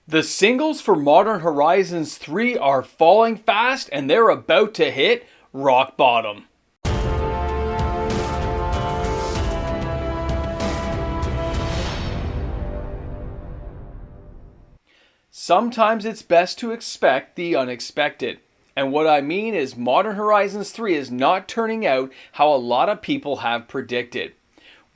The singles for Modern Horizons 3 are falling fast and they're about to hit rock bottom. Sometimes it's best to expect the unexpected. And what I mean is Modern Horizons 3 is not turning out how a lot of people have predicted.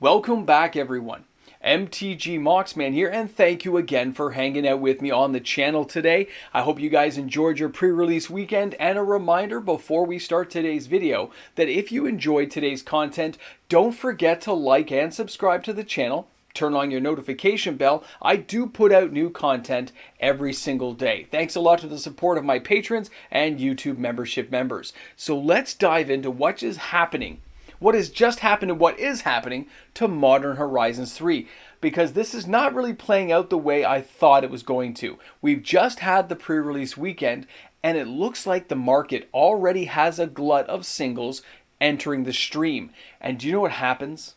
Welcome back everyone. MTG Moxman here, and thank you again for hanging out with me on the channel today. I hope you guys enjoyed your pre-release weekend, and a reminder before we start today's video that if you enjoyed today's content, don't forget to like and subscribe to the channel. Turn on your notification bell. I do put out new content every single day. Thanks a lot to the support of my patrons and YouTube membership members. So let's dive into what is happening. What has just happened and what is happening to Modern Horizons 3, because this is not really playing out the way I thought it was going to. We've just had the pre-release weekend and it looks like the market already has a glut of singles entering the stream. And do you know what happens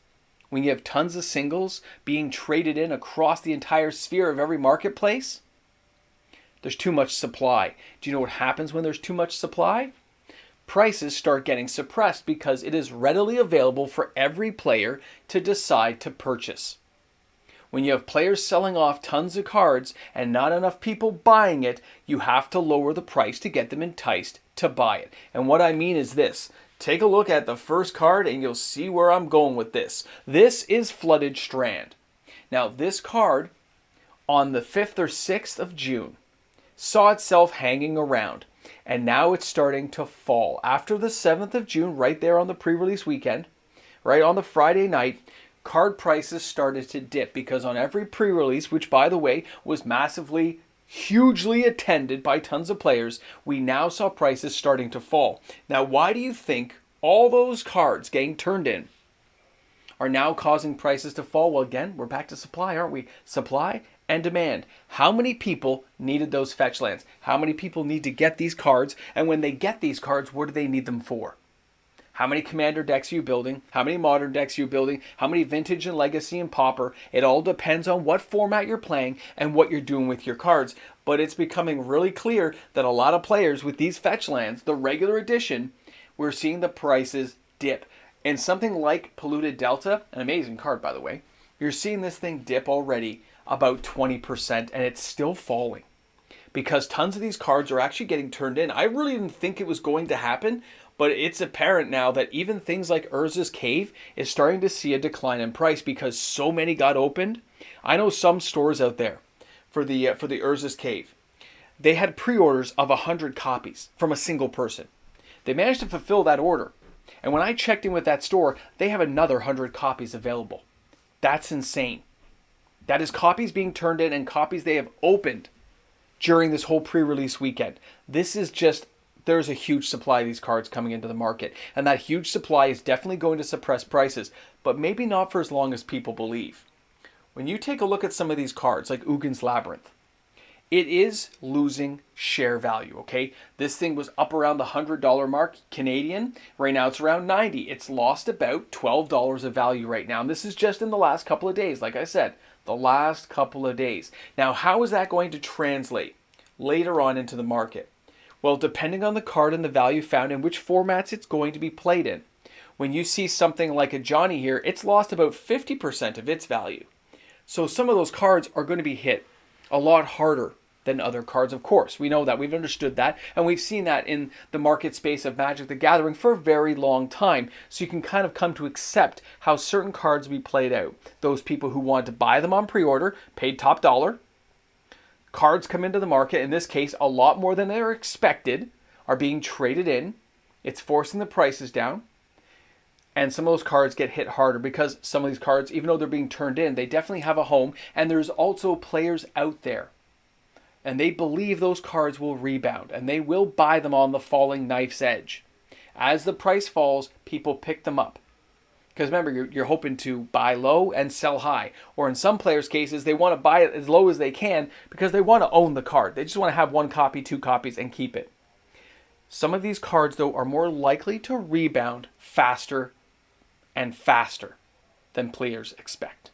when you have tons of singles being traded in across the entire sphere of every marketplace? There's too much supply. Do you know what happens when there's too much supply? Prices start getting suppressed because it is readily available for every player to decide to purchase. When you have players selling off tons of cards and not enough people buying it, you have to lower the price to get them enticed to buy it. And what I mean is this. Take a look at the first card and you'll see where I'm going with this. This is Flooded Strand. Now this card on the 5th or 6th of June saw itself hanging around. And now it's starting to fall. After the 7th of June, right there on the pre-release weekend, right on the Friday night, card prices started to dip because on every pre-release, which by the way was massively, hugely attended by tons of players, we now saw prices starting to fall. Now, why do you think all those cards getting turned in are now causing prices to fall? Well, again, we're back to supply, aren't we? Supply and demand. How many people needed those fetch lands? How many people need to get these cards? And when they get these cards, what do they need them for? How many commander decks are you building? How many modern decks are you building? How many vintage and legacy and pauper? It all depends on what format you're playing and what you're doing with your cards. But it's becoming really clear that a lot of players with these fetch lands, the regular edition, we're seeing the prices dip. And something like Polluted Delta, an amazing card by the way, you're seeing this thing dip already about 20%, and it's still falling because tons of these cards are actually getting turned in. I really didn't think it was going to happen, but it's apparent now that even things like Urza's Cave is starting to see a decline in price because so many got opened. I know some stores out there for the Urza's Cave, they had pre-orders of 100 copies from a single person. They managed to fulfill that order, and when I checked in with that store, they have another 100 copies available. That's insane. That is copies being turned in and copies they have opened during this whole pre-release weekend. This is just, there's a huge supply of these cards coming into the market. And that huge supply is definitely going to suppress prices, but maybe not for as long as people believe. When you take a look at some of these cards, like Ugin's Labyrinth, it is losing share value, okay? This thing was up around the $100 mark Canadian. Right now it's around $90. It's lost about $12 of value right now. And this is just in the last couple of days, like I said. The last couple of days. Now, how is that going to translate later on into the market? Well, depending on the card and the value found and which formats it's going to be played in. When you see something like a Johnny here, it's lost about 50% of its value. So some of those cards are going to be hit a lot harder than other cards, of course. We know that. We've understood that. And we've seen that in the market space of Magic the Gathering for a very long time. So you can kind of come to accept how certain cards will be played out. Those people who want to buy them on pre-order, paid top dollar. Cards come into the market. In this case, a lot more than they're expected are being traded in. It's forcing the prices down. And some of those cards get hit harder because some of these cards, even though they're being turned in, they definitely have a home. And there's also players out there, and they believe those cards will rebound, and they will buy them on the falling knife's edge. As the price falls, people pick them up. Because remember, you're hoping to buy low and sell high. Or in some players' cases, they want to buy it as low as they can because they want to own the card. They just want to have 1 copy, 2 copies, and keep it. Some of these cards, though, are more likely to rebound faster and faster than players expect.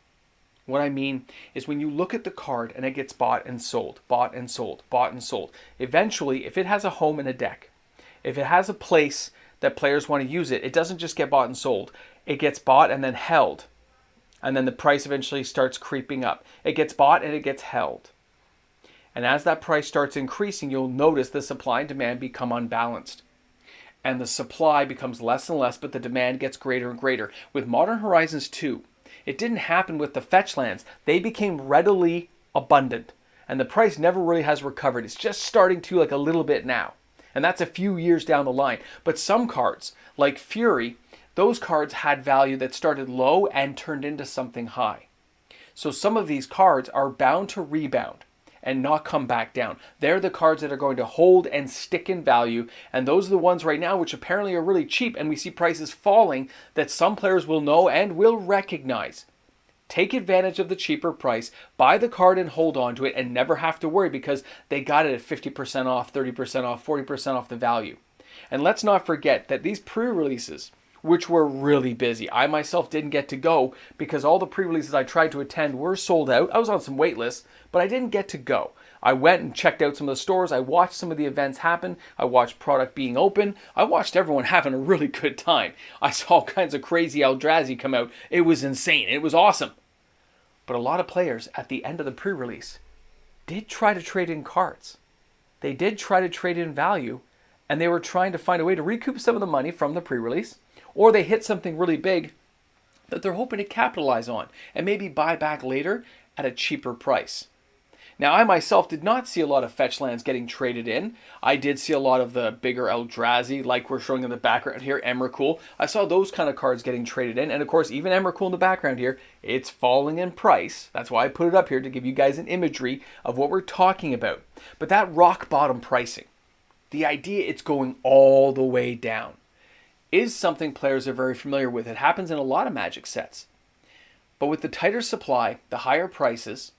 What I mean is when you look at the card and it gets bought and sold, bought and sold, bought and sold, eventually, if it has a home in a deck, if it has a place that players want to use it, it doesn't just get bought and sold. It gets bought and then held. And then the price eventually starts creeping up. It gets bought and it gets held. And as that price starts increasing, you'll notice the supply and demand become unbalanced. And the supply becomes less and less, but the demand gets greater and greater. With Modern Horizons 2, it didn't happen with the fetch lands. They became readily abundant. And the price never really has recovered. It's just starting to like a little bit now. And that's a few years down the line. But some cards, like Fury, those cards had value that started low and turned into something high. So some of these cards are bound to rebound and not come back down. They're the cards that are going to hold and stick in value. And those are the ones right now which apparently are really cheap. And we see prices falling that some players will know and will recognize. Take advantage of the cheaper price, buy the card and hold on to it and never have to worry because they got it at 50% off, 30% off, 40% off the value. And let's not forget that these pre-releases, which were really busy. I myself didn't get to go because all the pre-releases I tried to attend were sold out. I was on some wait lists, but I didn't get to go. I went and checked out some of the stores. I watched some of the events happen. I watched product being open. I watched everyone having a really good time. I saw all kinds of crazy Eldrazi come out. It was insane. It was awesome. But a lot of players at the end of the pre-release did try to trade in cards. They did try to trade in value, and they were trying to find a way to recoup some of the money from the pre-release, or they hit something really big that they're hoping to capitalize on and maybe buy back later at a cheaper price. Now, I myself did not see a lot of fetch lands getting traded in. I did see a lot of the bigger Eldrazi, like we're showing in the background here, Emrakul. I saw those kind of cards getting traded in. And of course, even Emrakul in the background here, it's falling in price. That's why I put it up here to give you guys an imagery of what we're talking about. But that rock bottom pricing, the idea it's going all the way down, is something players are very familiar with. It happens in a lot of Magic sets. But with the tighter supply, the higher prices,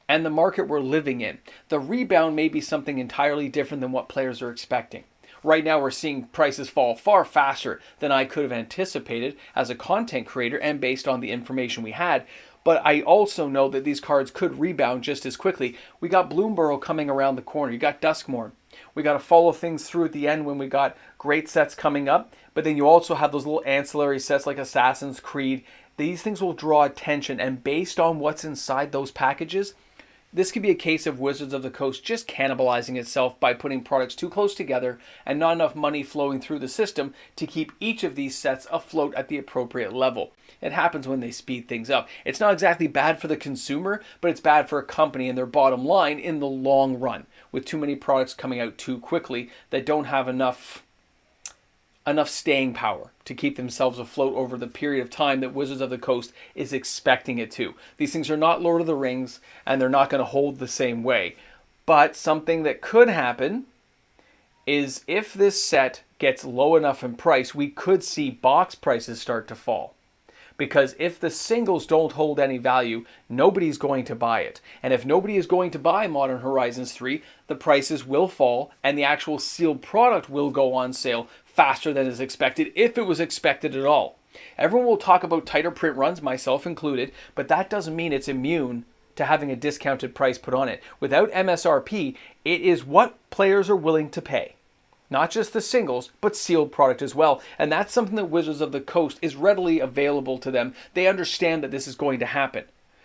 and the market we're living in, the rebound may be something entirely different than what players are expecting. Right now we're seeing prices fall far faster than I could have anticipated as a content creator and based on the information we had. But I also know that these cards could rebound just as quickly. We got Bloomburrow coming around the corner. You got Duskmourn. We got to follow things through at the end when we got great sets coming up. But then you also have those little ancillary sets like Assassin's Creed. These things will draw attention, and based on what's inside those packages, this could be a case of Wizards of the Coast just cannibalizing itself by putting products too close together and not enough money flowing through the system to keep each of these sets afloat at the appropriate level. It happens when they speed things up. It's not exactly bad for the consumer, but it's bad for a company and their bottom line in the long run, with too many products coming out too quickly that don't have enough staying power to keep themselves afloat over the period of time that Wizards of the Coast is expecting it to. These things are not Lord of the Rings, and they're not going to hold the same way. But something that could happen is if this set gets low enough in price, we could see box prices start to fall. Because if the singles don't hold any value, nobody's going to buy it. And if nobody is going to buy Modern Horizons 3, the prices will fall and the actual sealed product will go on sale faster than is expected, if it was expected at all. Everyone will talk about tighter print runs, myself included, but that doesn't mean it's immune to having a discounted price put on it. Without MSRP, it is what players are willing to pay. Not just the singles, but sealed product as well. And that's something that Wizards of the Coast is readily available to them. They understand that this is going to happen.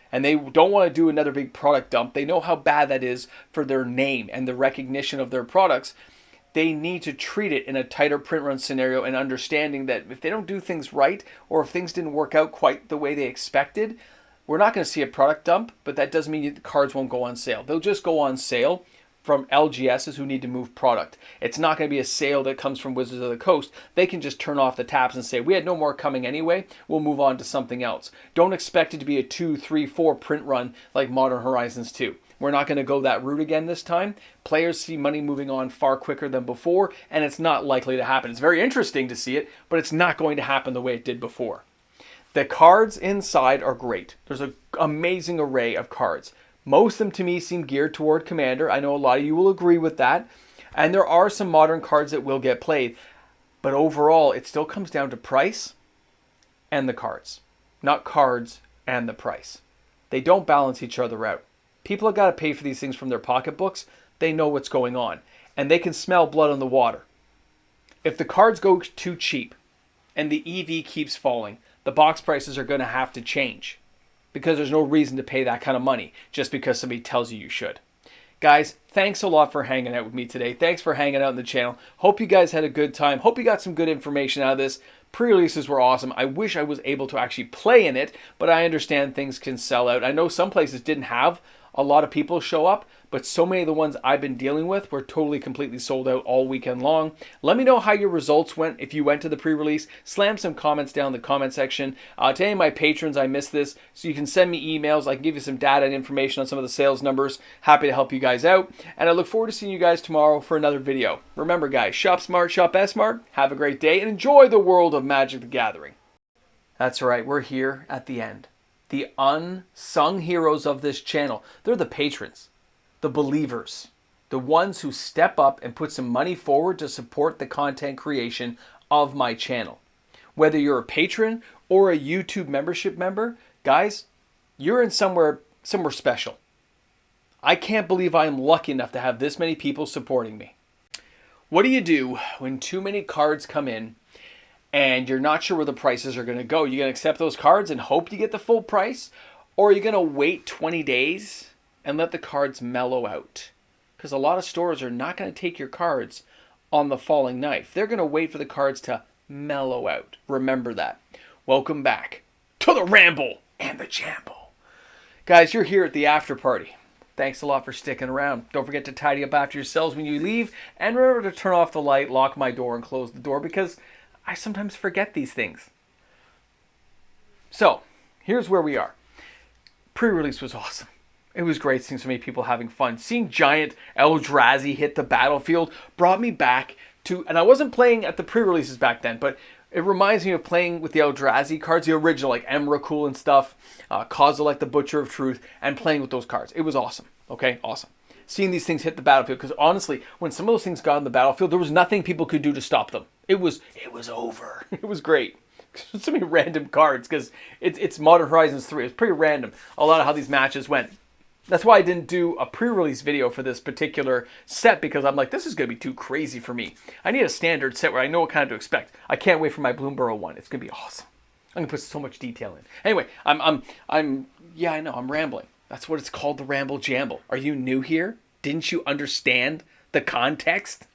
And they don't want to do another big product dump. They know how bad that is for their name and the recognition of their products. They need to treat it in a tighter print run scenario and understanding that if they don't do things right or if things didn't work out quite the way they expected, we're not going to see a product dump, but that doesn't mean the cards won't go on sale. They'll just go on sale from LGSs who need to move product. It's not going to be a sale that comes from Wizards of the Coast. They can just turn off the taps and say, we had no more coming anyway, we'll move on to something else. Don't expect it to be a 2, 3, 4 print run like Modern Horizons 2. We're not going to go that route again this time. Players see money moving on far quicker than before, and it's not likely to happen. It's very interesting to see it, but it's not going to happen the way it did before. The cards inside are great. There's an amazing array of cards. Most of them to me seem geared toward Commander. I know a lot of you will agree with that. And there are some modern cards that will get played. But overall, it still comes down to price and the cards. Not cards and the price. They don't balance each other out. People have got to pay for these things from their pocketbooks. They know what's going on. And they can smell blood on the water. If the cards go too cheap and the EV keeps falling, the box prices are going to have to change. Because there's no reason to pay that kind of money just because somebody tells you should. Guys, thanks a lot for hanging out with me today. Thanks for hanging out on the channel. Hope you guys had a good time. Hope you got some good information out of this. Pre-releases were awesome. I wish I was able to actually play in it, but I understand things can sell out. I know some places didn't have a lot of people show up, but so many of the ones I've been dealing with were totally completely sold out all weekend long. Let me know how your results went if you went to the pre-release. Slam some comments down in the comment section. To any of my patrons, I missed this, so you can send me emails. I can give you some data and information on some of the sales numbers. Happy to help you guys out, and I look forward to seeing you guys tomorrow for another video. Remember guys, shop smart, shop S-Smart. Have a great day, and enjoy the world of Magic the Gathering. That's right, we're here at the end. The unsung heroes of this channel. They're the patrons, the believers, the ones who step up and put some money forward to support the content creation of my channel. Whether you're a patron or a YouTube membership member, guys, you're in somewhere special. I can't believe I am lucky enough to have this many people supporting me. What do you do when too many cards come in and you're not sure where the prices are going to go? You going to accept those cards and hope you get the full price? Or are you going to wait 20 days and let the cards mellow out? Because a lot of stores are not going to take your cards on the falling knife. They're going to wait for the cards to mellow out. Remember that. Welcome back to the Ramble and the Jamble. Guys, you're here at the after party. Thanks a lot for sticking around. Don't forget to tidy up after yourselves when you leave. And remember to turn off the light, lock my door, and close the door, because I sometimes forget these things. So, here's where we are. Pre-release was awesome. It was great seeing so many people having fun. Seeing giant Eldrazi hit the battlefield brought me back to, and I wasn't playing at the pre-releases back then, but it reminds me of playing with the Eldrazi cards, the original, like Emrakul and stuff, Kozilek the Butcher of Truth, and playing with those cards. It was awesome. Okay, awesome. Seeing these things hit the battlefield, because honestly, when some of those things got on the battlefield, there was nothing people could do to stop them. It was over. It was great. So many random cards, because it's Modern Horizons 3. It's pretty random, a lot of how these matches went. That's why I didn't do a pre-release video for this particular set, because I'm like, this is going to be too crazy for me. I need a standard set where I know what kind of to expect. I can't wait for my Bloomburrow one. It's going to be awesome. I'm going to put so much detail in. Anyway, yeah, I know, I'm rambling. That's what it's called, the Ramble Jamble. Are you new here? Didn't you understand the context?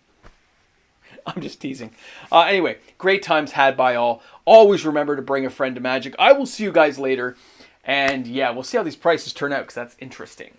I'm just teasing. Anyway, great times had by all. Always remember to bring a friend to Magic. I will see you guys later. And yeah, we'll see how these prices turn out, because that's interesting.